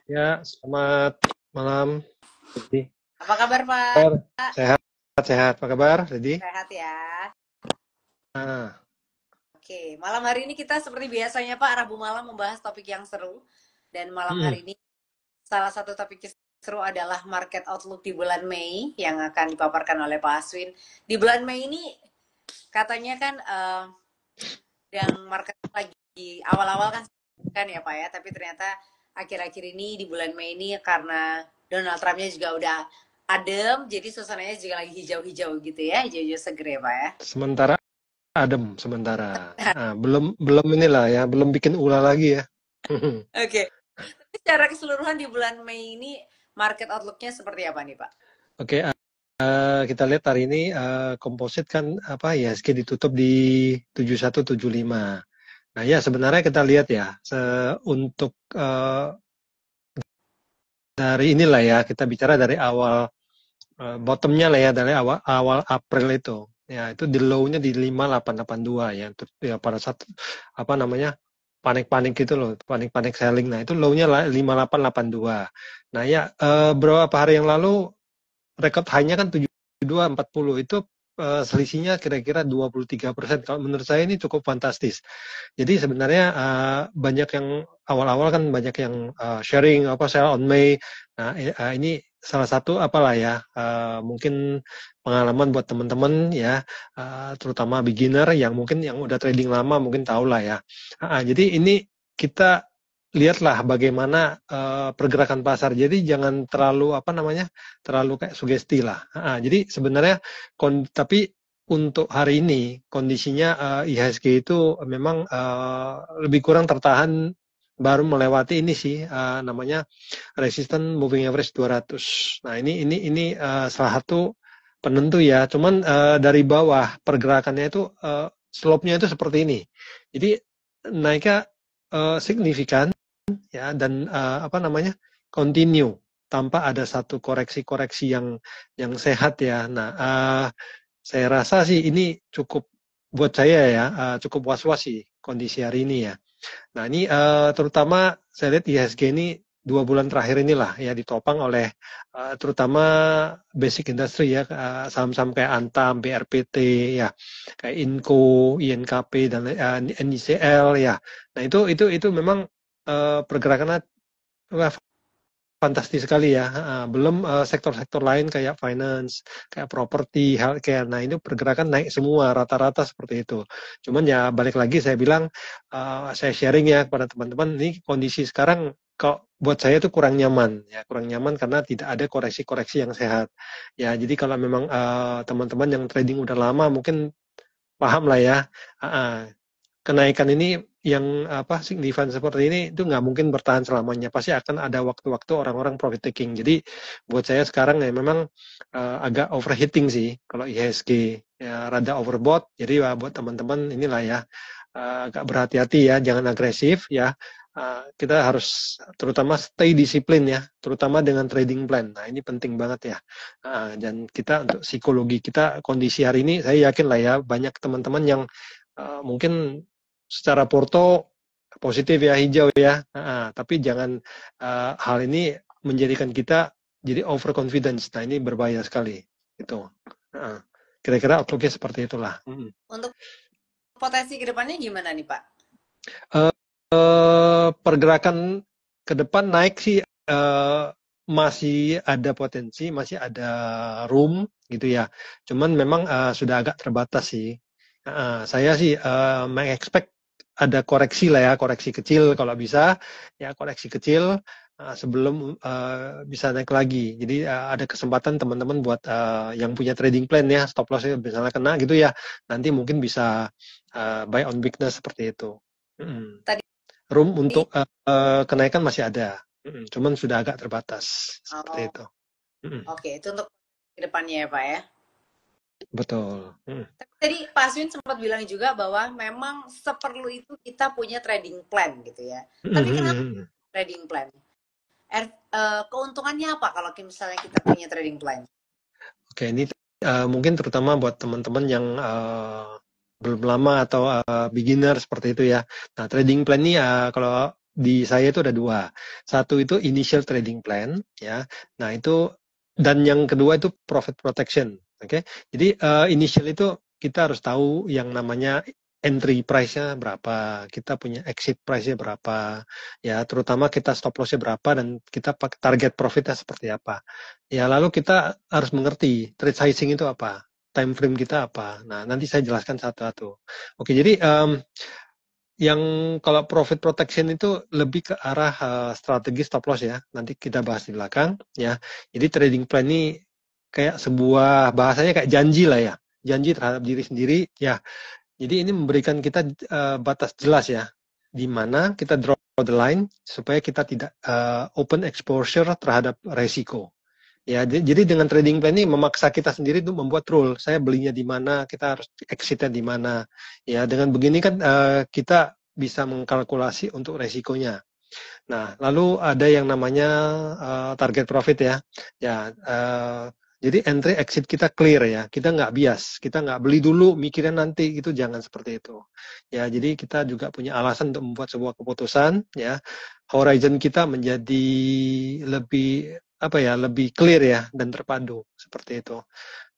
Ya, selamat malam, Lidi. Apa kabar, Kabar? Pak? Sehat, sehat. Apa kabar, Lidi? Sehat ya. Ah, Oke, malam hari ini kita seperti biasanya, Pak, Rabu malam membahas topik yang seru. Dan malam mm-mm. hari ini salah satu topik yang seru adalah market outlook di bulan Mei yang akan dipaparkan oleh Pak Aswin. Di bulan Mei ini katanya kan yang market lagi awal-awal kan ya, Pak ya, tapi ternyata akhir-akhir ini di bulan Mei ini karena Donald Trumpnya juga udah adem, jadi suasananya juga lagi hijau-hijau gitu ya, hijau-hijau seger ya, Pak ya. Sementara adem, sementara. Belum, belum inilah ya, belum bikin ulah lagi ya. Oke. Tapi secara keseluruhan di bulan Mei ini market outlook-nya seperti apa nih, Pak? Oke, kita lihat hari ini komposit kan apa ya, IHSG ditutup di 7175. Nah ya, sebenarnya kita lihat ya, untuk dari inilah ya, kita bicara dari awal bottomnya lah ya dari awal awal April itu ya itu di low-nya di 5882 ya ya pada saat apa namanya panik-panik gitu loh panik-panik selling nah itu low-nya 5882 nah ya beberapa hari yang lalu record high-nya kan 7240 itu selisihnya kira-kira 23%. Kalau menurut saya ini cukup fantastis. Jadi sebenarnya banyak yang awal-awal kan banyak yang sharing apa sell on May. Nah, ini salah satu apalah ya mungkin pengalaman buat teman-teman ya terutama beginner yang mungkin yang udah trading lama mungkin tahu lah ya. Jadi ini kita lihatlah bagaimana pergerakan pasar. Jadi jangan terlalu apa namanya terlalu kayak sugesti lah. Jadi sebenarnya tapi untuk hari ini kondisinya IHSG itu memang lebih kurang tertahan baru melewati ini sih namanya resisten moving average 200. Nah, ini salah satu penentu ya. Cuman dari bawah pergerakannya itu slope-nya itu seperti ini. Jadi naiknya signifikan ya dan apa namanya continue tanpa ada satu koreksi-koreksi yang sehat ya. Nah, saya rasa sih ini cukup buat saya ya cukup was-was sih kondisi hari ini ya. Nah ini terutama saya lihat IHSG ini 2 bulan terakhir inilah ya ditopang oleh terutama basic industry ya saham-saham kayak Antam, BRPT ya kayak Inco, INKP dan NICL ya. Nah itu memang pergerakannya wah, fantastis sekali ya. Belum sektor-sektor lain kayak finance, kayak properti, healthcare. Nah, itu pergerakan naik semua rata-rata seperti itu. Cuman ya balik lagi saya bilang saya sharing ya kepada teman-teman ini kondisi sekarang kok buat saya itu kurang nyaman ya, kurang nyaman karena tidak ada koreksi-koreksi yang sehat. Ya, jadi kalau memang teman-teman yang trading udah lama mungkin paham lah ya. Kenaikan ini yang apa signifikan seperti ini itu nggak mungkin bertahan selamanya. Pasti akan ada waktu-waktu orang-orang profit taking. Jadi buat saya sekarang ya memang agak overheating sih kalau IHSG ya rada overbought. Jadi ya, buat teman-teman inilah ya agak berhati-hati ya, jangan agresif ya. Kita harus terutama stay disiplin ya, terutama dengan trading plan. Nah ini penting banget ya. Dan kita untuk psikologi kita kondisi hari ini saya yakin lah ya banyak teman-teman yang mungkin secara porto positif ya hijau ya, tapi jangan hal ini menjadikan kita jadi overconfidence. Nah ini berbahaya sekali itu. Kira-kira outlooknya seperti itulah. Untuk potensi kedepannya gimana nih, Pak? Pergerakan ke depan naik sih masih ada potensi, masih ada room gitu ya. Cuman memang sudah agak terbatas sih. Saya sih mengexpect ada koreksi lah ya, koreksi kecil kalau bisa, ya koreksi kecil sebelum bisa naik lagi. Jadi ada kesempatan teman-teman buat yang punya trading plan ya, stop loss misalnya kena gitu ya, nanti mungkin bisa buy on weakness seperti itu. Tadi Room untuk kenaikan masih ada, cuman sudah agak terbatas seperti oh, itu. oke, itu untuk kedepannya ya, Pak ya. Betul. Tapi tadi Pak Aswin sempat bilang juga bahwa memang seperlu itu kita punya trading plan gitu ya. Tapi kenapa trading plan? Keuntungannya apa kalau misalnya kita punya trading plan? Oke, ini mungkin terutama buat teman-teman yang belum lama atau beginner seperti itu ya. Nah, trading plan ini kalau di saya itu ada dua. Satu itu initial trading plan, ya. Nah itu, dan yang kedua itu profit protection. Oke, jadi initial itu kita harus tahu yang namanya entry price-nya berapa, kita punya exit price-nya berapa, ya terutama kita stop loss-nya berapa dan kita target profit-nya seperti apa. Ya lalu kita harus mengerti trade sizing itu apa, time frame kita apa. Nah nanti saya jelaskan satu-satu. Oke, jadi yang kalau profit protection itu lebih ke arah strategi stop loss ya. Nanti kita bahas di belakang ya. Jadi trading plan ini kayak sebuah bahasanya kayak janji lah ya. Janji terhadap diri sendiri ya. Jadi ini memberikan kita batas jelas ya. Di mana kita draw the line supaya kita tidak open exposure terhadap resiko. Ya, jadi dengan trading plan ini memaksa kita sendiri untuk membuat rule. Saya belinya di mana, kita harus exitnya di mana. Ya, dengan begini kan kita bisa mengkalkulasi untuk resikonya. Nah, lalu ada yang namanya target profit ya. Ya, jadi entry exit kita clear ya. Kita nggak bias, kita nggak beli dulu, mikirnya nanti, itu jangan seperti itu. Ya, jadi kita juga punya alasan untuk membuat sebuah keputusan. Ya, horizon kita menjadi lebih lebih clear ya dan terpadu seperti itu.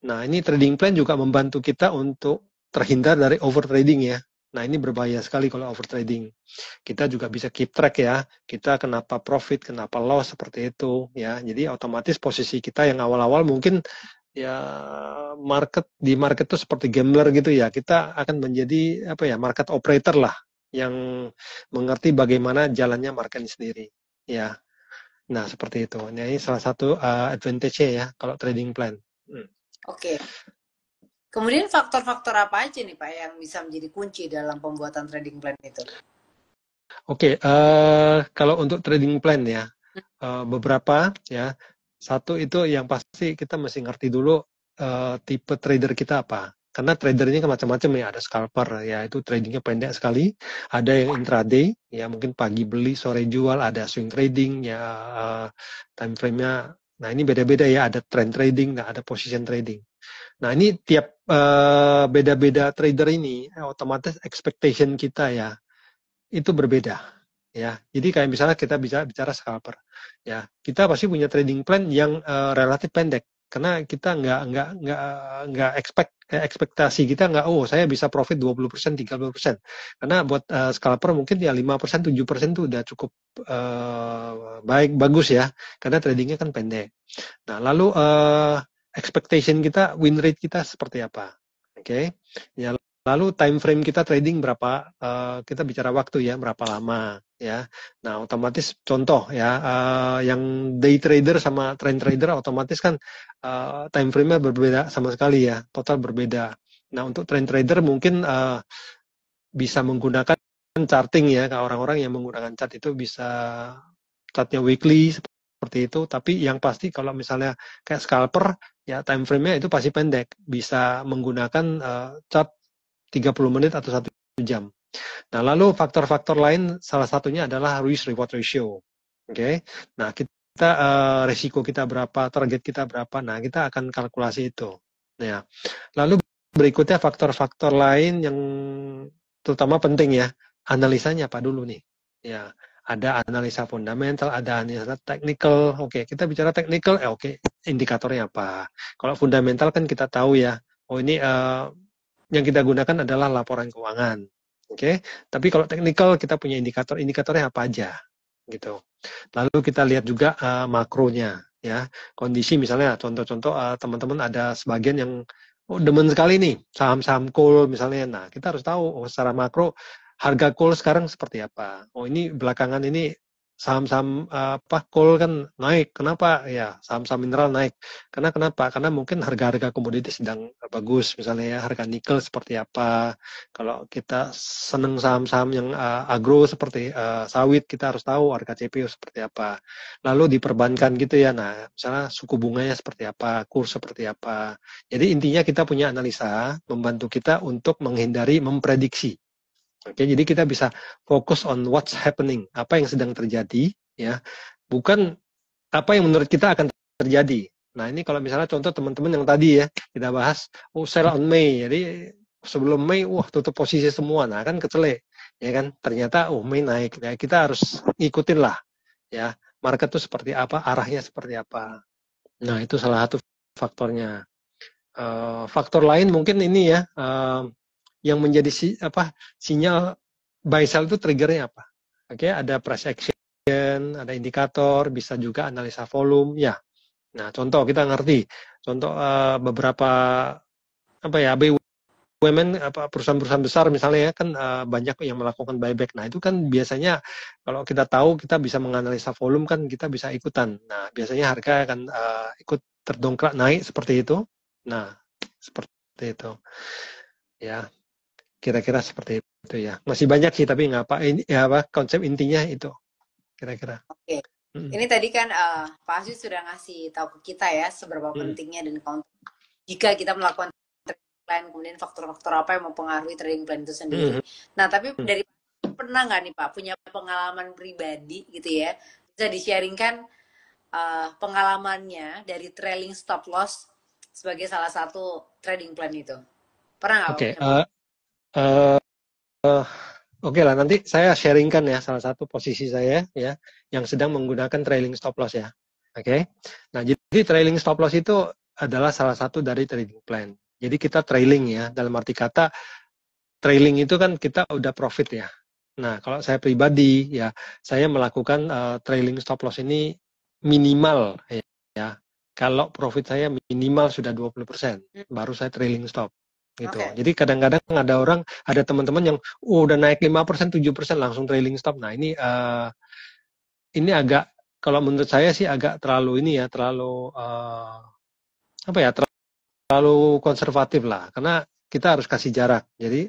Nah, ini trading plan juga membantu kita untuk terhindar dari over trading ya. Nah, ini berbahaya sekali kalau over trading. Kita juga bisa keep track ya. Kita kenapa profit, kenapa loss seperti itu ya. Jadi otomatis posisi kita yang awal-awal mungkin ya di market itu seperti gambler gitu ya. Kita akan menjadi market operator lah yang mengerti bagaimana jalannya market sendiri ya. Nah, seperti itu. Nah, ini salah satu advantage-nya ya kalau trading plan. Oke. Kemudian faktor-faktor apa aja nih Pak yang bisa menjadi kunci dalam pembuatan trading plan itu? Oke, kalau untuk trading plan ya, beberapa ya. Satu itu yang pasti kita mesti ngerti dulu tipe trader kita apa. Karena trader ini kan macam-macam ya, ada scalper ya, itu tradingnya pendek sekali, ada yang intraday ya, mungkin pagi beli sore jual, ada swing trading ya, time frame-nya, nah ini beda-beda ya, ada trend trading, nah ada position trading. Nah ini tiap beda-beda trader ini otomatis expectation kita ya itu berbeda ya. Jadi kayak misalnya kita bisa bicara scalper ya, kita pasti punya trading plan yang relatif pendek karena kita nggak ekspektasi kita nggak, oh saya bisa profit 20% 30%, karena buat scalper mungkin ya 5% 7% itu udah cukup bagus ya, karena tradingnya kan pendek. Nah lalu expectation kita, win rate kita seperti apa, oke. Ya, lalu time frame kita trading berapa, kita bicara waktu ya, berapa lama ya. Nah otomatis contoh ya, yang day trader sama trend trader otomatis kan time frame-nya berbeda sama sekali ya, total berbeda. Nah untuk trend trader mungkin bisa menggunakan charting ya, orang-orang yang menggunakan chart itu bisa chartnya weekly seperti itu, tapi yang pasti kalau misalnya kayak scalper ya, time frame-nya itu pasti pendek, bisa menggunakan chart 30 menit atau 1 jam. Nah, lalu faktor-faktor lain salah satunya adalah risk reward ratio. Oke. Nah, kita resiko kita berapa, target kita berapa. Nah, kita akan kalkulasi itu. Nah, lalu berikutnya faktor-faktor lain yang terutama penting ya. Analisanya apa dulu nih? Ya, ada analisa fundamental, ada analisa technical. Oke, kita bicara technical, oke, indikatornya apa? Kalau fundamental kan kita tahu ya. Oh, ini yang kita gunakan adalah laporan keuangan, oke. Tapi kalau technical kita punya indikatornya apa aja, gitu. Lalu kita lihat juga makronya, ya. Kondisi misalnya, contoh-contoh teman-teman ada sebagian yang demen sekali nih saham-saham coal misalnya. Nah, kita harus tahu secara makro harga coal sekarang seperti apa. Oh ini belakangan ini saham-saham coal kan naik. Kenapa? Ya saham-saham mineral naik. Karena kenapa? Karena mungkin harga-harga komoditi sedang bagus. Misalnya ya harga nikel seperti apa. Kalau kita seneng saham-saham yang agro seperti sawit, kita harus tahu harga CPO seperti apa. Lalu diperbankan gitu ya. Nah misalnya suku bunganya seperti apa, kurs seperti apa. Jadi intinya kita punya analisa membantu kita untuk menghindari memprediksi. Oke, jadi kita bisa fokus on what's happening, apa yang sedang terjadi, ya, bukan apa yang menurut kita akan terjadi. Nah ini kalau misalnya contoh teman-teman yang tadi ya kita bahas, sell on May, jadi sebelum Mei, tutup posisi semua, nah kan kecele. ya kan? Ternyata Mei naik, ya kita harus ngikutin lah, ya market tuh seperti apa, arahnya seperti apa. Nah itu salah satu faktornya. Faktor lain mungkin ini ya, yang menjadi sinyal buy sell itu triggernya apa? Oke, ada price action, ada indikator, bisa juga analisa volume, ya. Nah contoh kita ngerti, contoh beberapa apa ya BUMN perusahaan-perusahaan besar misalnya ya kan banyak yang melakukan buyback. Nah itu kan biasanya kalau kita tahu kita bisa menganalisa volume kan kita bisa ikutan. Nah biasanya harga akan ikut terdongkrak naik seperti itu. Nah seperti itu ya, kira-kira seperti itu ya. Masih banyak sih tapi nggak apa ini ya apa konsep intinya itu kira-kira. Oke. Ini tadi kan Pak Aswi sudah ngasih tahu ke kita ya seberapa pentingnya dan jika kita melakukan trading plan, kemudian faktor-faktor apa yang mempengaruhi trading plan itu sendiri. Nah, tapi dari pernah nggak nih Pak punya pengalaman pribadi gitu ya, bisa di-sharingkan pengalamannya dari trailing stop loss sebagai salah satu trading plan itu? Pernah nggak? Oke. Oke lah, nanti saya sharingkan ya salah satu posisi saya ya yang sedang menggunakan trailing stop loss ya. Oke. Nah, jadi trailing stop loss itu adalah salah satu dari trading plan. Jadi kita trailing ya, dalam arti kata trailing itu kan kita udah profit ya. Nah, kalau saya pribadi ya, saya melakukan trailing stop loss ini minimal ya. Kalau profit saya minimal sudah 20%, baru saya trailing stop. Gitu. Okay. Jadi kadang-kadang ada orang, ada teman-teman yang udah naik 5%, 7% langsung trailing stop. Nah, ini agak, kalau menurut saya sih agak terlalu ini ya, terlalu apa ya, terlalu konservatif lah. Karena kita harus kasih jarak. Jadi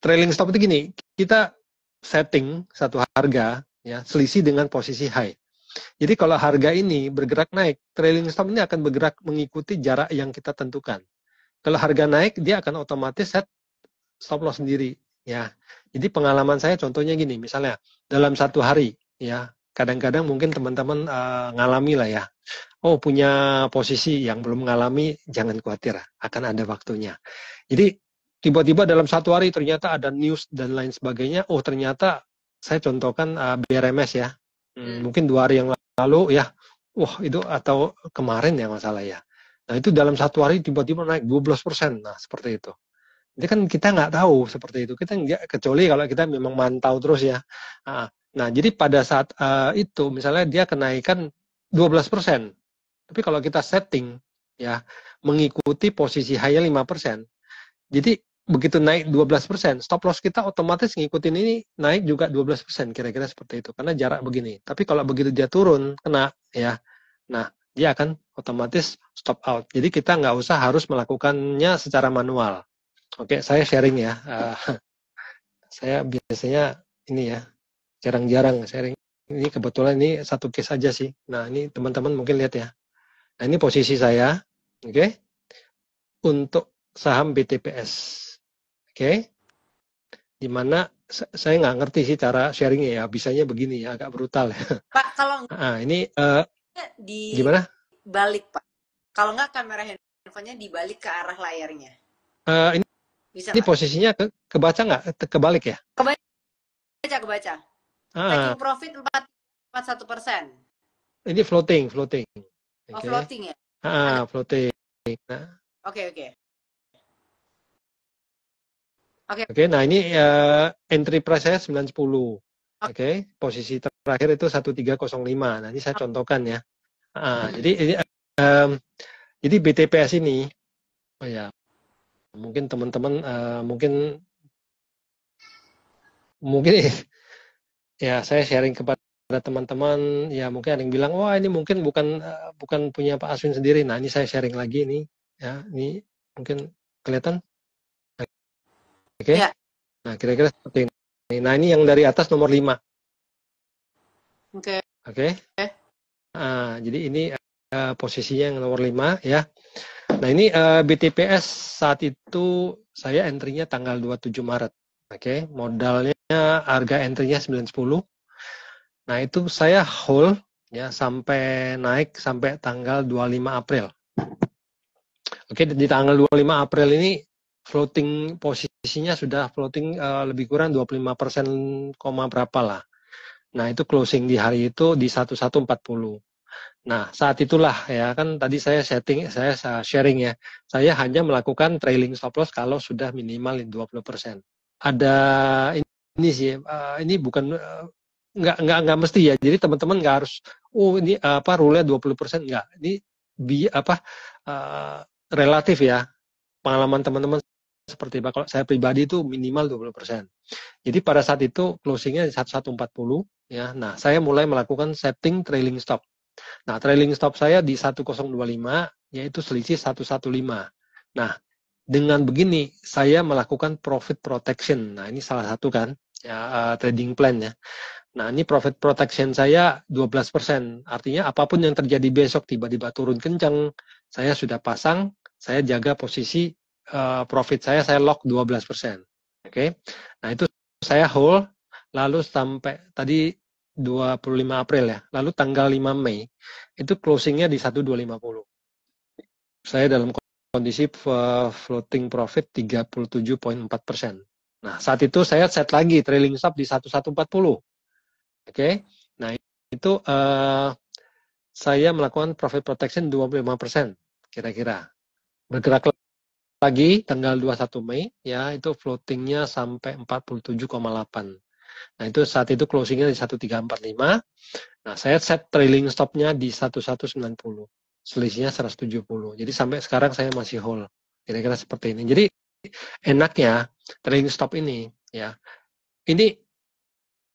trailing stop itu gini, kita setting satu harga ya, selisih dengan posisi high. Jadi kalau harga ini bergerak naik, trailing stop ini akan bergerak mengikuti jarak yang kita tentukan. Kalau harga naik, dia akan otomatis set stop loss sendiri. Ya, jadi pengalaman saya contohnya gini, misalnya dalam satu hari, ya kadang-kadang mungkin teman-teman ngalami lah ya. Oh punya posisi yang belum mengalami, jangan khawatir, akan ada waktunya. Jadi tiba-tiba dalam satu hari ternyata ada news dan lain sebagainya. Oh ternyata saya contohkan BRMS ya. Mungkin 2 hari yang lalu ya. Wah itu atau kemarin ya masalah ya. Nah itu dalam satu hari tiba-tiba naik 12%. Nah seperti itu. Jadi kan kita nggak tahu seperti itu. Kita nggak, kecuali kalau kita memang mantau terus ya. Nah jadi pada saat itu misalnya dia kenaikan 12%. Tapi kalau kita setting ya mengikuti posisi high-nya 5%. Jadi begitu naik 12%, stop loss kita otomatis ngikutin ini naik juga 12%, kira-kira seperti itu. Karena jarak begini. Tapi kalau begitu dia turun, kena ya. Nah, dia akan otomatis stop out. Jadi kita nggak usah harus melakukannya secara manual. Oke, saya sharing ya. Saya biasanya ini ya, jarang-jarang sharing. Ini kebetulan ini satu case aja sih. Nah, ini teman-teman mungkin lihat ya. Nah, ini posisi saya, oke, untuk saham BTPS, oke, dimana saya nggak ngerti sih cara sharingnya ya, bisanya begini ya, agak brutal ya. Pak, kalau ini di gimana? Balik Pak, kalau nggak kamera handphonenya dibalik ke arah layarnya. Ini bisa ini posisinya kebaca nggak? Kebalik ya? Kebaca. Taking profit 4,1%. Ini floating. Okay. Oh, floating ya? Floating. Nah. Oke. Oke, nah ini entry price saya 910. Oke, posisi terakhir itu 1305. Nah, ini saya contohkan ya. Jadi BTPS ini, oh ya, mungkin teman-teman mungkin ya saya sharing kepada teman-teman ya, mungkin ada yang bilang wah ini mungkin bukan punya Pak Aswin sendiri. Nah ini saya sharing lagi nih ya, ini mungkin kelihatan. Oke. Ya. Nah kira-kira seperti ini. Nah ini yang dari atas nomor 5. Oke. Jadi ini posisinya yang nomor 5 ya. Nah ini BTPS saat itu saya entry-nya tanggal 27 Maret. Oke, modalnya harga entry-nya 910. Nah, itu saya hold ya sampai naik sampai tanggal 25 April. Oke, di tanggal 25 April ini floating posisi posisinya sudah floating lebih kurang 25% koma berapa lah. Nah, itu closing di hari itu di 1140. Nah, saat itulah ya kan tadi saya sharing ya. Saya hanya melakukan trailing stop loss kalau sudah minimal 20%. Ada ini sih, ini bukan nggak mesti ya. Jadi teman-teman nggak harus, ini apa rule-nya 20%, nggak. Ini relatif ya. Pengalaman teman-teman seperti apa. Kalau saya pribadi itu minimal 20%. Jadi pada saat itu closingnya di 1140 ya. Nah, saya mulai melakukan setting trailing stop. Nah, trailing stop saya di 1025 yaitu selisih 115. Nah, dengan begini saya melakukan profit protection. Nah, ini salah satu kan ya, trading plan ya. Nah, ini profit protection saya 12%. Artinya apapun yang terjadi besok tiba-tiba turun kencang, saya sudah pasang, saya jaga posisi profit saya lock 12%. Oke. Nah, itu saya hold lalu sampai tadi 25 April ya. Lalu tanggal 5 Mei itu closingnya di 1250. Saya dalam kondisi floating profit 37,4%. Nah, saat itu saya set lagi trailing stop di 1140. Oke. Nah, itu saya melakukan profit protection 25% kira-kira. Bergerak lagi tanggal 21 Mei ya, itu floatingnya sampai 47,8. Nah, itu saat itu closingnya di 1345. Nah, saya set trailing stopnya di 1190. Selisihnya 170. Jadi sampai sekarang saya masih hold. Kira-kira seperti ini. Jadi enaknya trailing stop ini ya. Ini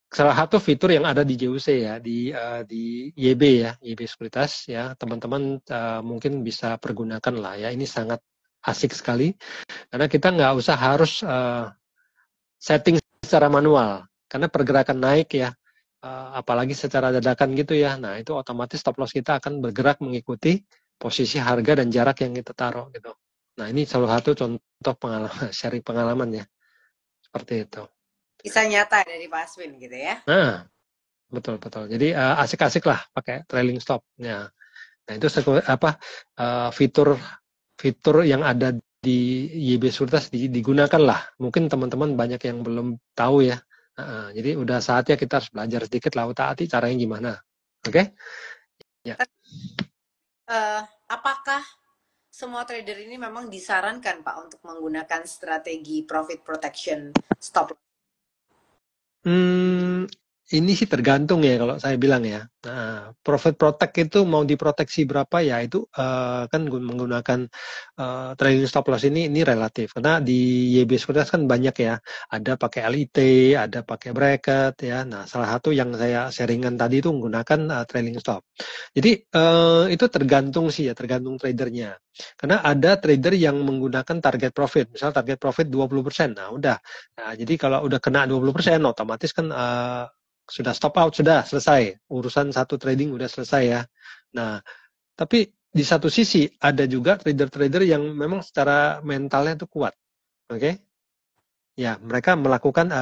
salah satu fitur yang ada di JUC ya, di YB ya, YB Sekuritas ya. Teman-teman mungkin bisa pergunakan lah ya. Ini sangat asik sekali karena kita nggak usah harus setting secara manual karena pergerakan naik ya, apalagi secara dadakan gitu ya. Nah, itu otomatis stop loss kita akan bergerak mengikuti posisi harga dan jarak yang kita taruh gitu. Nah, ini salah satu contoh pengalaman, sharing pengalaman ya, seperti itu. Kisah nyata dari Pak Aswin gitu ya. Nah, betul. Jadi asik-asik lah pakai trailing stop. Ya. Nah, itu fitur yang ada di YB Sekuritas digunakan lah. Mungkin teman-teman banyak yang belum tahu ya. Jadi udah saatnya kita harus belajar sedikit lah, taati caranya gimana. Oke? Ya. Apakah semua trader ini memang disarankan Pak untuk menggunakan strategi profit protection stop loss? Ini sih tergantung ya kalau saya bilang ya. Nah, profit protect itu mau diproteksi berapa ya itu kan menggunakan trailing stop loss ini relatif. Karena di YB Sekuritas kan banyak ya. Ada pakai LIT, ada pakai bracket ya. Nah, salah satu yang saya sharingan tadi itu menggunakan trailing stop. Jadi itu tergantung sih ya, tergantung tradernya. Karena ada trader yang menggunakan target profit. Misal target profit 20%. Nah, udah. Nah, jadi kalau udah kena 20% otomatis kan sudah stop out, sudah selesai. Urusan satu trading udah selesai ya. Nah, tapi di satu sisi ada juga trader-trader yang memang secara mentalnya itu kuat. Oke? Ya, mereka melakukan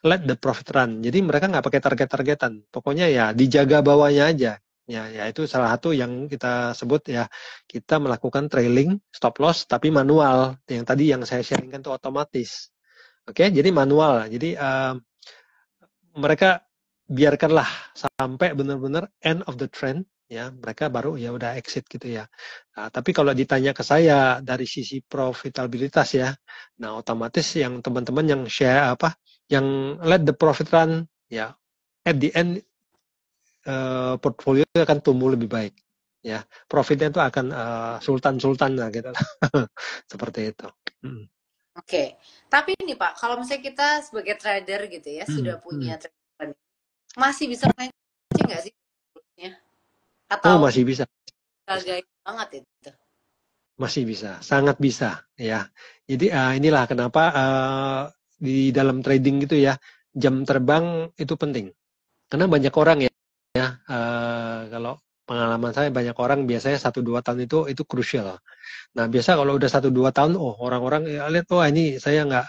let the profit run. Jadi mereka nggak pakai target-targetan. Pokoknya ya dijaga bawahnya aja. Ya itu salah satu yang kita sebut ya, kita melakukan trailing stop loss tapi manual. Yang tadi yang saya sharingkan itu otomatis. Oke, jadi manual. Jadi mereka biarkanlah sampai benar-benar end of the trend ya, mereka baru ya udah exit gitu ya. Nah, tapi kalau ditanya ke saya dari sisi profitabilitas ya, nah otomatis yang teman-teman yang share yang let the profit run ya, at the end portfolio akan tumbuh lebih baik ya, profitnya itu akan sultan lah gitu seperti itu. Oke. Tapi ini Pak, kalau misalnya kita sebagai trader gitu ya, sudah punya trading, masih bisa mancing nggak sih? Atau masih bisa. gagal banget itu? Masih bisa, sangat bisa ya. Jadi inilah kenapa di dalam trading gitu ya, jam terbang itu penting. Karena banyak orang ya kalau pengalaman saya banyak orang biasanya 1-2 tahun itu crucial. Nah, biasa kalau udah 1-2 tahun, orang-orang ya, lihat ini saya nggak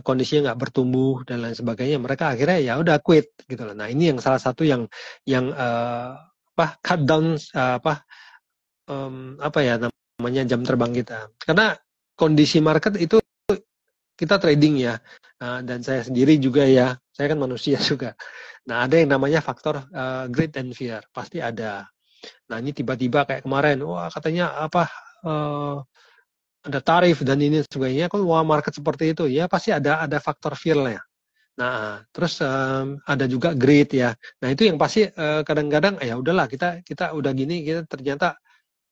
kondisinya nggak bertumbuh dan lain sebagainya. Mereka akhirnya ya udah quit gitu loh. Nah, ini yang salah satu yang cut down apa ya namanya jam terbang kita. Karena kondisi market itu kita trading ya, dan saya sendiri juga ya, saya kan manusia juga. Nah, ada yang namanya faktor greed and fear, pasti ada. Nah, ini tiba-tiba kayak kemarin, wah katanya apa, ada tarif dan ini sebagainya, kan wah market seperti itu, ya pasti ada faktor fear-nya. Nah, terus ada juga greed ya. Nah, itu yang pasti kadang-kadang ya udahlah kita udah gini, kita ternyata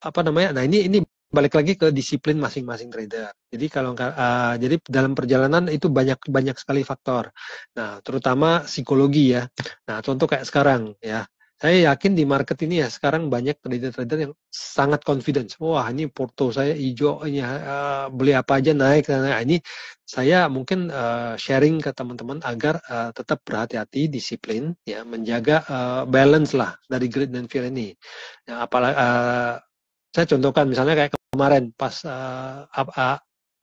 apa namanya. Nah, ini balik lagi ke disiplin masing-masing trader. Jadi kalau jadi dalam perjalanan itu banyak banyak sekali faktor. Nah, terutama psikologi ya. Nah, contoh kayak sekarang ya. Saya yakin di market ini ya sekarang banyak trader-trader yang sangat confident. Wah, ini porto saya hijau, ini beli apa aja naik. Nah, ini saya mungkin sharing ke teman-teman agar tetap berhati-hati, disiplin, ya, menjaga balance lah dari greed dan fear ini. Ya, apalagi saya contohkan misalnya kayak kemarin pas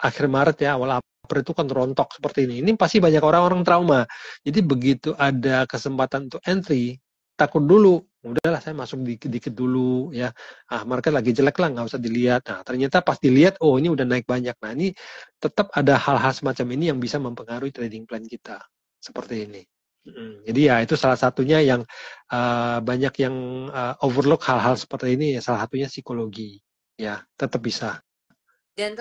akhir Maret ya, awal April itu kan rontok seperti ini. Ini pasti banyak orang-orang trauma. Jadi begitu ada kesempatan untuk entry, takut dulu. Udahlah saya masuk dikit-dikit dulu ya. Market lagi jelek lah, nggak usah dilihat. Nah, ternyata pas dilihat, oh ini udah naik banyak. Nah, ini tetap ada hal-hal semacam ini yang bisa mempengaruhi trading plan kita. Seperti ini. Jadi ya itu salah satunya yang banyak yang overlook hal-hal seperti ini. Salah satunya psikologi. Ya, tetap bisa. Dan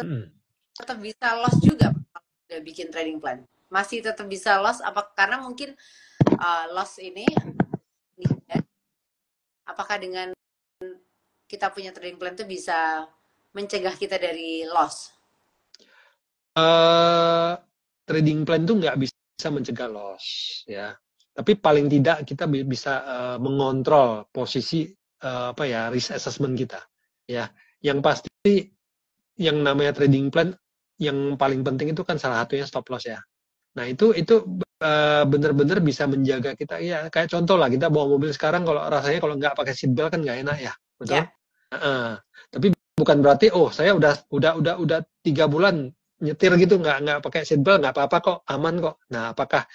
tetap bisa loss juga kalau udah bikin trading plan. Masih tetap bisa loss apa karena mungkin loss ini apakah dengan kita punya trading plan itu bisa mencegah kita dari loss? Trading plan itu nggak bisa mencegah loss ya. Tapi paling tidak kita bisa mengontrol posisi apa ya, risk assessment kita ya. Yang pasti yang namanya trading plan yang paling penting itu kan salah satunya stop loss ya. Nah, itu benar-benar bisa menjaga kita ya. Kayak contoh lah, kita bawa mobil sekarang kalau rasanya kalau nggak pakai seat belt kan nggak enak ya, betul? Ya. Tapi bukan berarti saya udah 3 bulan nyetir gitu nggak pakai seat belt, nggak apa-apa kok, aman kok. Nah, apakah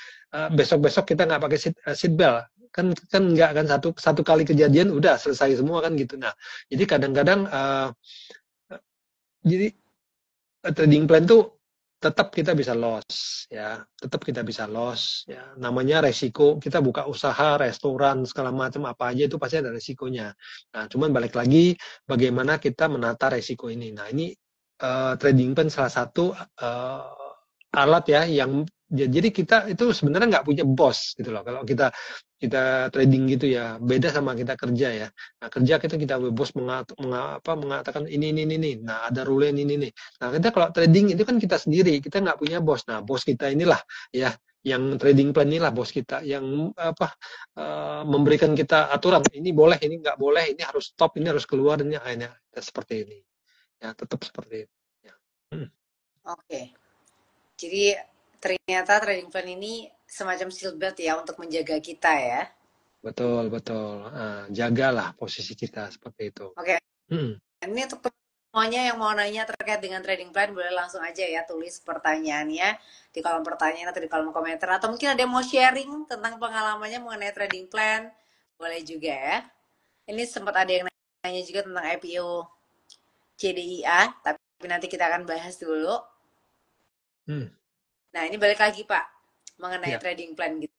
besok-besok kita nggak pakai seat belt? Kan nggak kan, satu kali kejadian udah selesai semua kan gitu. Nah, jadi kadang-kadang jadi trading plan tuh tetap kita bisa loss ya, tetap kita bisa loss ya. Namanya resiko, kita buka usaha restoran segala macam apa aja itu pasti ada resikonya. Nah, cuman balik lagi bagaimana kita menata resiko ini. Nah, ini trading plan salah satu alat ya yang jadi kita itu sebenarnya nggak punya bos gitu loh. Kalau kita trading gitu ya, beda sama kita kerja ya. Nah, kerja kita bos mengatakan ini. Nah, ada rule ini nih. Nah, kita kalau trading itu kan kita sendiri, kita nggak punya bos. Nah, bos kita inilah ya, yang trading plan inilah bos kita, yang memberikan kita aturan. Ini boleh, ini nggak boleh, ini harus stop, ini harus keluar, ini seperti ini. Ya, tetap seperti itu. Ya. Oke. Jadi ternyata trading plan ini semacam shield belt ya untuk menjaga kita ya. Betul. Jagalah posisi kita seperti itu. Oke. Ini untuk semuanya yang mau nanya terkait dengan trading plan boleh langsung aja ya tulis pertanyaannya di kolom pertanyaan atau di kolom komentar, atau mungkin ada yang mau sharing tentang pengalamannya mengenai trading plan, boleh juga ya. Ini sempat ada yang nanya juga tentang IPO CDIA, tapi nanti kita akan bahas dulu. Nah, ini balik lagi Pak mengenai trading plan gitu.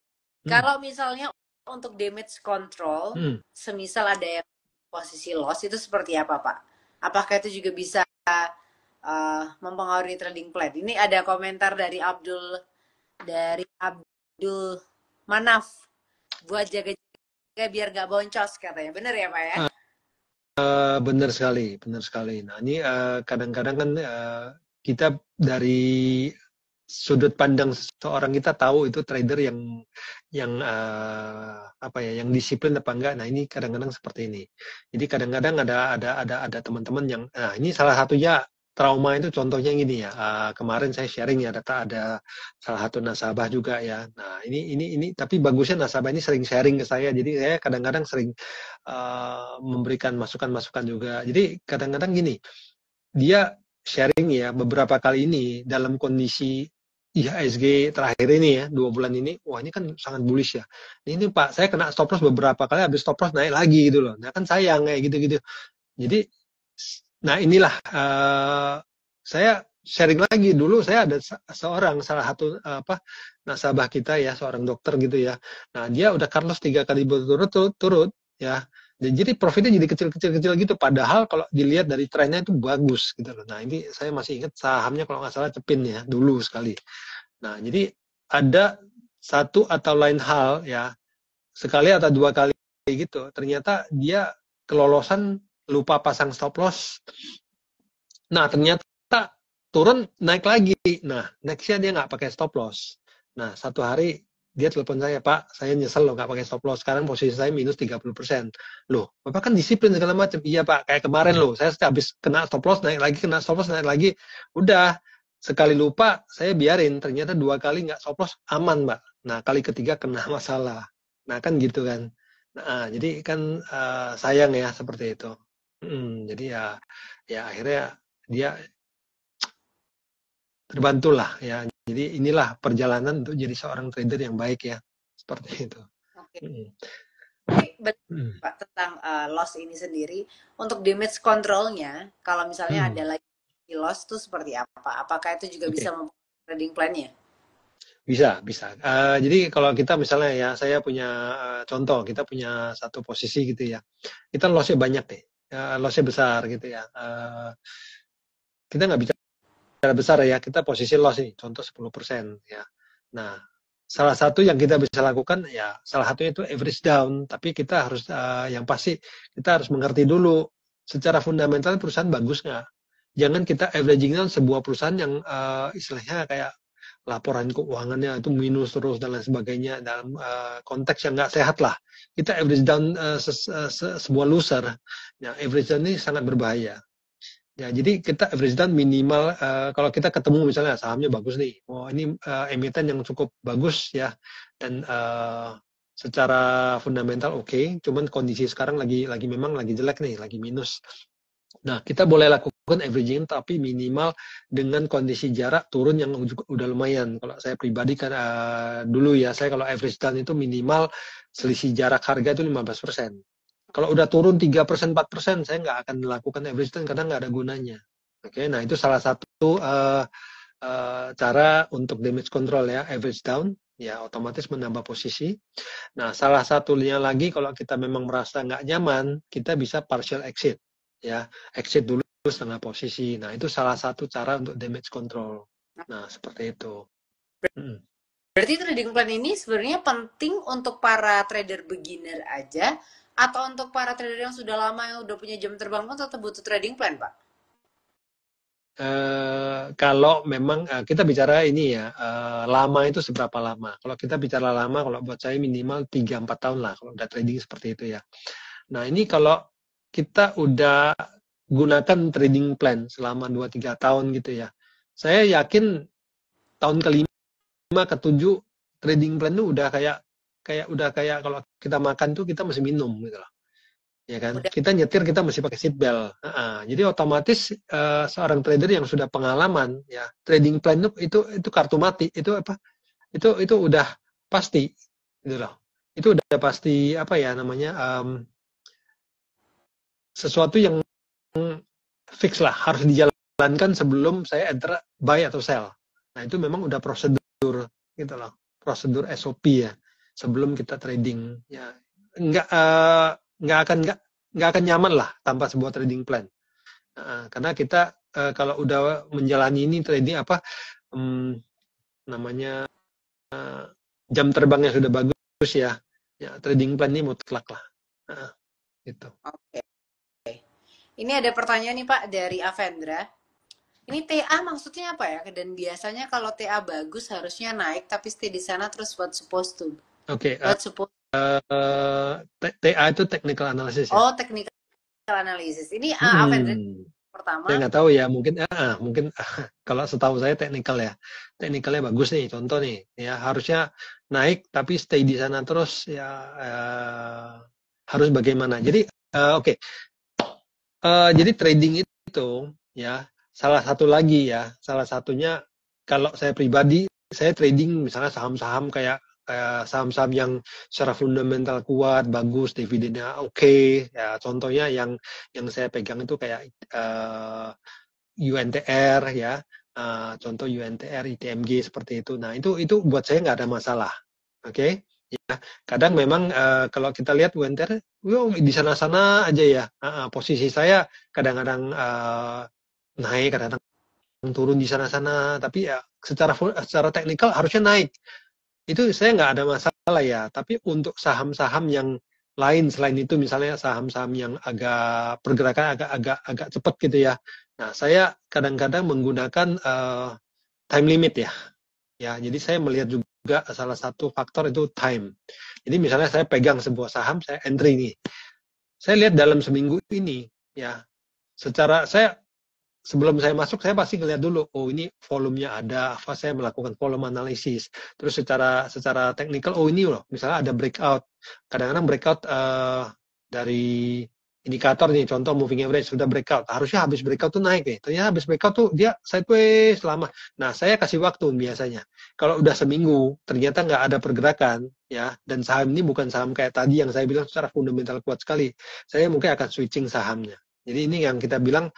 Kalau misalnya untuk damage control, semisal ada yang posisi loss, itu seperti apa Pak? Apakah itu juga bisa mempengaruhi trading plan? Ini ada komentar dari Abdul Manaf, buat jaga-jaga biar nggak boncos katanya. Bener ya Pak ya? Benar sekali. Nah, ini kadang-kadang kan kita dari sudut pandang seorang kita tahu itu trader yang yang disiplin apa enggak. Nah, ini kadang-kadang seperti ini. Jadi kadang-kadang ada teman-teman yang ini salah satunya trauma itu contohnya gini ya. Kemarin saya sharing ya, ada salah satu nasabah juga ya. Nah, ini tapi bagusnya nasabah ini sering sharing ke saya. Jadi saya kadang-kadang sering memberikan masukan-masukan juga. Jadi kadang-kadang gini, dia sharing ya beberapa kali ini dalam kondisi IHSG terakhir ini ya, 2 bulan ini, wah ini kan sangat bullish ya. Ini Pak, saya kena stop loss beberapa kali, habis stop loss naik lagi gitu loh. Nah kan sayang kayak gitu-gitu. Jadi, nah inilah saya sharing lagi. Dulu saya ada seorang salah satu nasabah kita ya, seorang dokter gitu ya. Nah, dia udah cut loss 3 kali berturut-turut ya. Dan jadi profitnya jadi kecil-kecil gitu. Padahal kalau dilihat dari trennya itu bagus gitu loh. Nah, ini saya masih ingat sahamnya kalau nggak salah Cepin ya, dulu sekali. Nah, jadi ada satu atau lain hal ya, sekali atau 2 kali gitu. Ternyata dia kelolosan lupa pasang stop loss. Nah, ternyata turun naik lagi. Nah, nextnya dia nggak pakai stop loss. Nah, satu hari dia telepon saya, Pak, saya nyesel loh nggak pakai stop loss. Sekarang posisi saya minus 30%. Loh, Bapak kan disiplin segala macam. Iya, Pak, kayak kemarin loh. Saya habis kena stop loss, naik lagi, kena stop loss, naik lagi. Udah, sekali lupa, saya biarin. Ternyata 2 kali nggak stop loss, aman, Pak. Nah, kali ketiga kena masalah. Nah, kan gitu kan. Nah, jadi kan sayang ya seperti itu. Jadi ya akhirnya dia terbantulah ya. Jadi inilah perjalanan untuk jadi seorang trader yang baik ya. Seperti itu. Oke. Mm. Betul, Mm. Pak, tentang loss ini sendiri. Untuk damage controlnya, kalau misalnya ada Mm. lagi loss itu seperti apa? Apakah itu juga bisa Oke, mempengaruhi trading plan-nya? bisa. Jadi kalau kita misalnya ya, saya punya contoh, kita punya satu posisi gitu ya. Kita lossnya banyak deh, lossnya besar gitu ya. Kita nggak bicara besar ya, kita posisi loss nih, contoh 10% ya. Nah, salah satu yang kita bisa lakukan ya, salah satunya itu average down, tapi kita harus yang pasti kita harus mengerti dulu secara fundamental perusahaan bagus nggak. Jangan kita averaging down sebuah perusahaan yang istilahnya kayak laporan keuangannya itu minus terus dan lain sebagainya dalam konteks yang nggak sehat lah. Kita average down sebuah loser. Ya, average down ini sangat berbahaya. Ya, jadi kita average down minimal kalau kita ketemu misalnya sahamnya bagus nih, oh ini emiten yang cukup bagus ya, dan secara fundamental oke, cuman kondisi sekarang lagi memang lagi jelek nih, lagi minus. Nah, kita boleh lakukan averaging tapi minimal dengan kondisi jarak turun yang udah lumayan. Kalau saya pribadi kan dulu ya, saya kalau average down itu minimal selisih jarak harga itu 15%. Kalau udah turun 3%, 4%, saya nggak akan melakukan average down karena nggak ada gunanya. Oke, nah itu salah satu cara untuk damage control ya, average down, ya otomatis menambah posisi. Nah, salah satunya lagi kalau kita memang merasa nggak nyaman, kita bisa partial exit, ya, exit dulu setengah posisi. Nah, itu salah satu cara untuk damage control. Nah, seperti itu. Hmm. Berarti trading plan ini sebenarnya penting untuk para trader beginner aja, atau untuk para trader yang sudah lama yang udah punya jam terbang pun tetap butuh trading plan, Pak? Kalau memang kita bicara ini ya, lama itu seberapa lama. Kalau kita bicara lama, kalau buat saya minimal 3-4 tahun lah kalau udah trading seperti itu ya. Nah, ini kalau kita udah gunakan trading plan selama 2-3 tahun gitu ya. Saya yakin tahun kelima, ketujuh trading plan itu udah kayak kalau kita makan tuh kita mesti minum gitu loh. Ya kan, Udah. kita nyetir kita mesti pakai seat belt. Jadi otomatis seorang trader yang sudah pengalaman ya, trading plan itu kartu mati, itu apa, itu udah pasti gitu loh. Itu udah pasti apa ya namanya, sesuatu yang fix lah, harus dijalankan sebelum saya enter buy atau sell. Nah, itu memang udah prosedur gitu loh, prosedur SOP ya, sebelum kita trading ya. nggak eh, nggak akan nggak akan nyaman lah tanpa sebuah trading plan. Karena kita kalau udah menjalani ini trading apa, namanya jam terbangnya sudah bagus ya, ya trading plan ini mutlak lah. Gitu. Oke. Ini ada pertanyaan nih Pak dari Avendra. Ini TA maksudnya apa ya? Dan biasanya kalau TA bagus harusnya naik tapi stay di sana terus what supposed to? Oke, What supposed TA itu technical analysis ya. Oh, technical analysis. Ini Avendra Hmm. pertama. Saya nggak tahu ya, mungkin kalau setahu saya teknikal ya, teknikalnya bagus nih, contoh nih, ya harusnya naik tapi stay di sana terus ya, harus bagaimana. Jadi oke. Jadi trading itu ya salah satu lagi ya, salah satunya kalau saya pribadi, saya trading misalnya saham-saham kayak saham-saham yang secara fundamental kuat, bagus, dividennya oke. Ya contohnya yang saya pegang itu kayak UNTR ya, contoh UNTR, ITMG seperti itu. Nah, itu buat saya nggak ada masalah. Oke? Ya, kadang memang kalau kita lihat UNTR, di sana-sana aja ya. Posisi saya kadang-kadang naik, kadang-kadang turun di sana-sana, tapi ya secara teknikal harusnya naik. Itu saya nggak ada masalah ya. Tapi untuk saham-saham yang lain selain itu, misalnya saham-saham yang agak pergerakan agak cepat gitu ya. Nah, saya kadang-kadang menggunakan time limit ya. Ya, jadi saya melihat juga salah satu faktor itu time. Jadi misalnya saya pegang sebuah saham, saya entry nih. Saya lihat dalam seminggu ini, ya, secara saya sebelum saya masuk saya pasti ngeliat dulu, oh ini volumenya ada, apa saya melakukan volume analisis. Terus secara teknikal, oh ini loh, misalnya ada breakout. Kadang-kadang breakout dari indikator nih, contoh moving average sudah breakout. Harusnya habis breakout tuh naik nih. Ternyata habis breakout tuh dia sideways lama. Nah, saya kasih waktu biasanya. Kalau udah seminggu ternyata nggak ada pergerakan, ya, dan saham ini bukan saham kayak tadi yang saya bilang secara fundamental kuat sekali. Saya mungkin akan switching sahamnya. Jadi ini yang kita bilang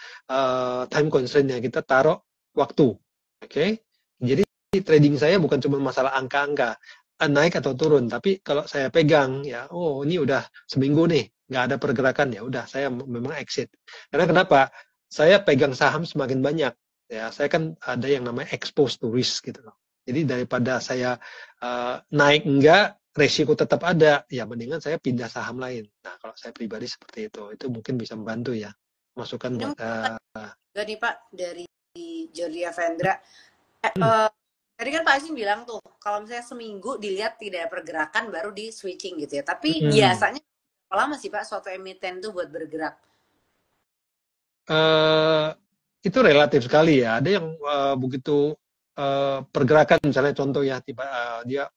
time constraint-nya, kita taruh waktu. Oke? Jadi trading saya bukan cuma masalah angka-angka, naik atau turun, tapi kalau saya pegang ya, oh ini udah seminggu nih, nggak ada pergerakan, ya udah saya memang exit. Karena kenapa? Saya pegang saham semakin banyak, ya saya kan ada yang namanya exposed to risk gitu loh. Jadi daripada saya naik enggak, resiko tetap ada, ya mendingan saya pindah saham lain. Nah, kalau saya pribadi seperti itu mungkin bisa membantu ya, masukan Ini buat mungkin juga nih Pak dari Jordi Avendra. Tadi kan Pak Asim bilang tuh, kalau misalnya seminggu dilihat tidak ada pergerakan baru di switching gitu ya. Tapi biasanya berapa lama sih Pak suatu emiten tuh buat bergerak? Itu relatif sekali ya. Ada yang begitu pergerakan, misalnya contoh ya, tiba dia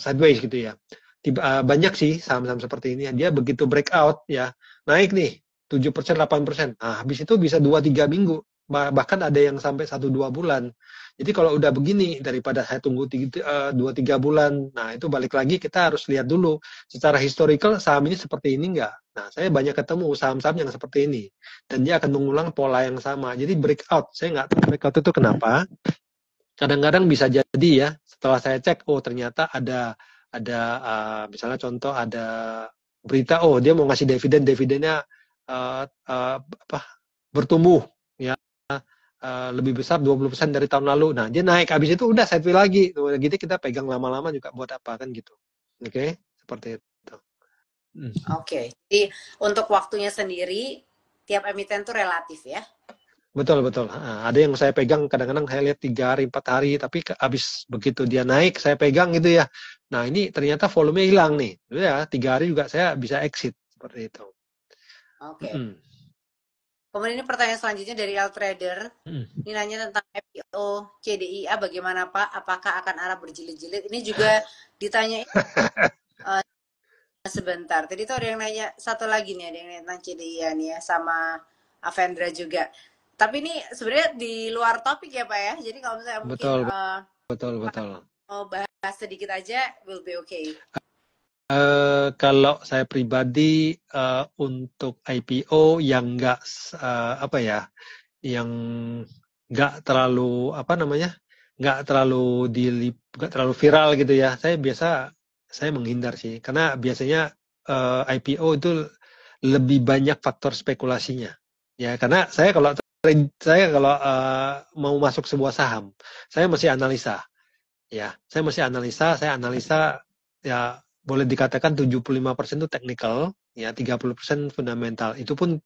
sideways gitu ya. Banyak sih saham-saham seperti ini. Dia begitu breakout ya, naik nih 7%, 8%. Nah, habis itu bisa 2-3 minggu. Bahkan ada yang sampai 1-2 bulan. Jadi kalau udah begini, daripada saya tunggu 2-3 bulan, nah itu balik lagi kita harus lihat dulu secara historical saham ini seperti ini enggak. Nah, saya banyak ketemu saham-saham yang seperti ini. Dan dia akan mengulang pola yang sama. Jadi breakout, saya nggak tahu breakout itu kenapa. Kadang-kadang bisa jadi ya, setelah saya cek, oh ternyata misalnya contoh ada berita, oh dia mau ngasih dividennya apa bertumbuh ya, lebih besar 20% dari tahun lalu. Nah, dia naik, habis itu udah sideways lagi. Gitu kita pegang lama-lama juga buat apa kan gitu. Oke, seperti itu. Oke, jadi untuk waktunya sendiri tiap emiten tuh relatif ya. Betul, betul. Ada yang saya pegang kadang-kadang saya lihat 3 hari, 4 hari, tapi habis begitu dia naik, saya pegang gitu ya. Nah, ini ternyata volumenya hilang nih. Ya, 3 hari juga saya bisa exit seperti itu. Oke. Kemudian ini pertanyaan selanjutnya dari L Trader. Ini nanya tentang IPO CDIA bagaimana Pak? Apakah akan arah berjilid-jilid? Ini juga ditanyain sebentar. Tadi tuh ada yang nanya satu lagi nih, ada yang nanya tentang CDIA nih ya, sama Avendra juga. Tapi ini sebenarnya di luar topik ya Pak ya. Jadi kalau misalnya mungkin Betul, betul, betul. mau bahas sedikit aja, will be okay. Kalau saya pribadi untuk IPO yang nggak apa ya, yang nggak terlalu apa namanya, nggak terlalu viral gitu ya. Saya menghindar sih, karena biasanya IPO itu lebih banyak faktor spekulasinya. Ya, karena saya kalau mau masuk sebuah saham, saya mesti analisa. Ya, saya analisa ya, boleh dikatakan 75% itu technical, ya 30% fundamental. Itu pun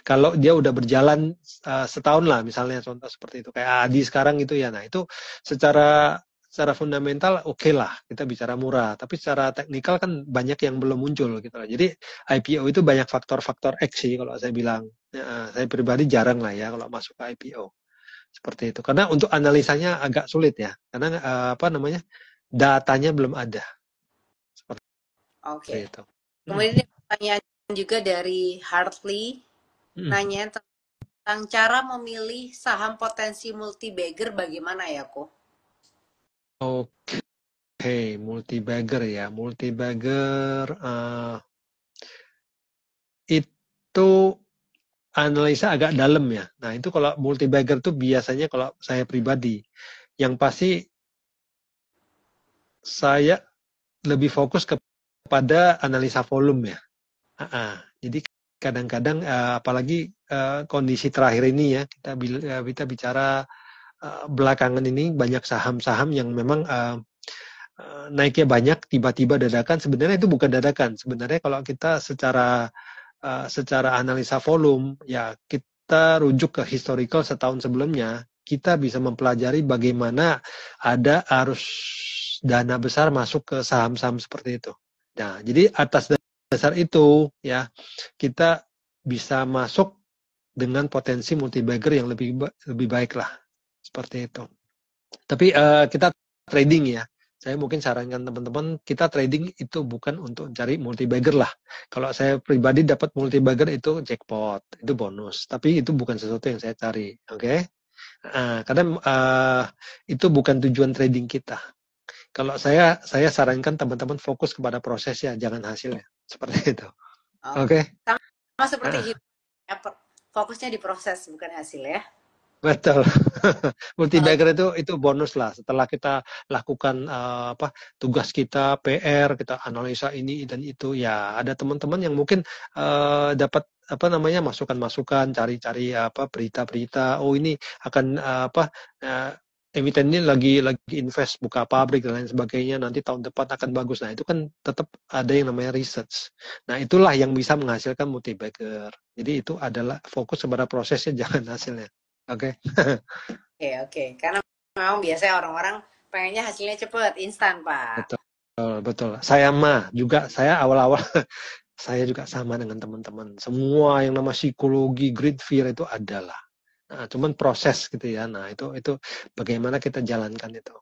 kalau dia udah berjalan setahun lah, misalnya contoh seperti itu kayak Adi sekarang gitu ya. Nah, itu secara fundamental oke lah kita bicara murah, tapi secara teknikal kan banyak yang belum muncul gitu lah. Jadi IPO itu banyak faktor-faktor X sih kalau saya bilang. Ya, saya pribadi jarang lah ya kalau masuk ke IPO seperti itu, karena untuk analisanya agak sulit ya, karena apa namanya, datanya belum ada seperti Oke. itu. Kemudian ada pertanyaan juga dari Hartley, nanya tentang cara memilih saham potensi multi bagger bagaimana ya kok? Oke, multi bagger ya, multi bagger itu analisa agak dalam ya. Nah, itu kalau multi bagger tuh biasanya kalau saya pribadi, yang pasti saya lebih fokus kepada analisa volume ya. Jadi kadang-kadang apalagi kondisi terakhir ini ya, kita bicara belakangan ini banyak saham-saham yang memang naiknya banyak tiba-tiba dadakan. Sebenarnya itu bukan dadakan. Sebenarnya kalau kita secara analisa volume ya kita rujuk ke historical setahun sebelumnya, kita bisa mempelajari bagaimana ada arus dana besar masuk ke saham-saham seperti itu. Nah, jadi atas dasar itu ya kita bisa masuk dengan potensi multi-bagger yang lebih baik lah seperti itu. Tapi kita trading ya. Saya mungkin sarankan teman-teman, kita trading itu bukan untuk cari multi-bagger lah. Kalau saya pribadi dapat multi-bagger itu jackpot, itu bonus. Tapi itu bukan sesuatu yang saya cari, oke? Okay? Karena itu bukan tujuan trading kita. Kalau saya sarankan teman-teman fokus kepada prosesnya, jangan hasilnya. Seperti itu. Oke? Okay? Sama seperti hidup, fokusnya di proses bukan hasil ya. Betul. Multi-bagger itu bonus lah. Setelah kita lakukan tugas kita, PR, kita analisa ini dan itu, ya ada teman-teman yang mungkin dapat masukan-masukan, cari-cari berita-berita. Oh ini akan emiten ini lagi invest buka pabrik dan lain sebagainya. Nanti tahun depan akan bagus. Nah itu kan tetap ada yang namanya research. Nah itulah yang bisa menghasilkan multi-bagger. Jadi itu adalah fokus kepada prosesnya, jangan hasilnya. Oke. Oke. Karena memang biasanya orang-orang pengennya hasilnya cepet, instan, Pak. Betul. Saya awal-awal saya juga sama dengan teman-teman. Semua yang nama psikologi, great fear itu adalah. Nah, cuman proses gitu ya. Nah, itu bagaimana kita jalankan itu.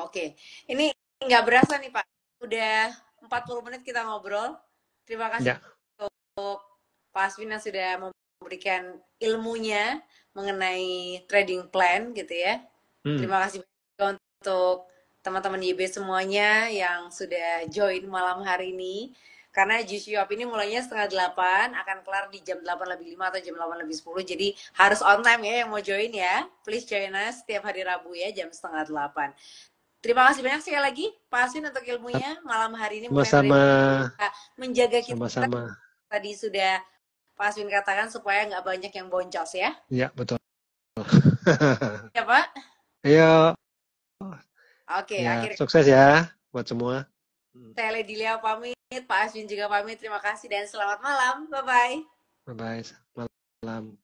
Oke. Ini nggak berasa nih, Pak. Udah 40 menit kita ngobrol. Terima kasih untuk Pak Aswin yang sudah memberikan ilmunya mengenai trading plan gitu ya. Terima kasih juga untuk teman-teman YB semuanya yang sudah join malam hari ini. Karena Juicy Up ini mulainya 7:30, akan kelar di jam 8:05 atau jam 8:10. Jadi harus on time ya yang mau join ya. Please join us setiap hari Rabu ya jam 7:30. Terima kasih banyak sekali lagi Pak Aswin untuk ilmunya malam hari ini. Sama-sama. Menjaga kita. Sama-sama. Tadi sudah Pak Aswin katakan supaya nggak banyak yang boncos ya. Iya, betul. Ya Pak? Ayo. Oke, ya, akhirnya. Sukses ya buat semua. Saya Lady Lia pamit, Pak Aswin juga pamit. Terima kasih dan selamat malam. Bye-bye. Bye-bye. Malam.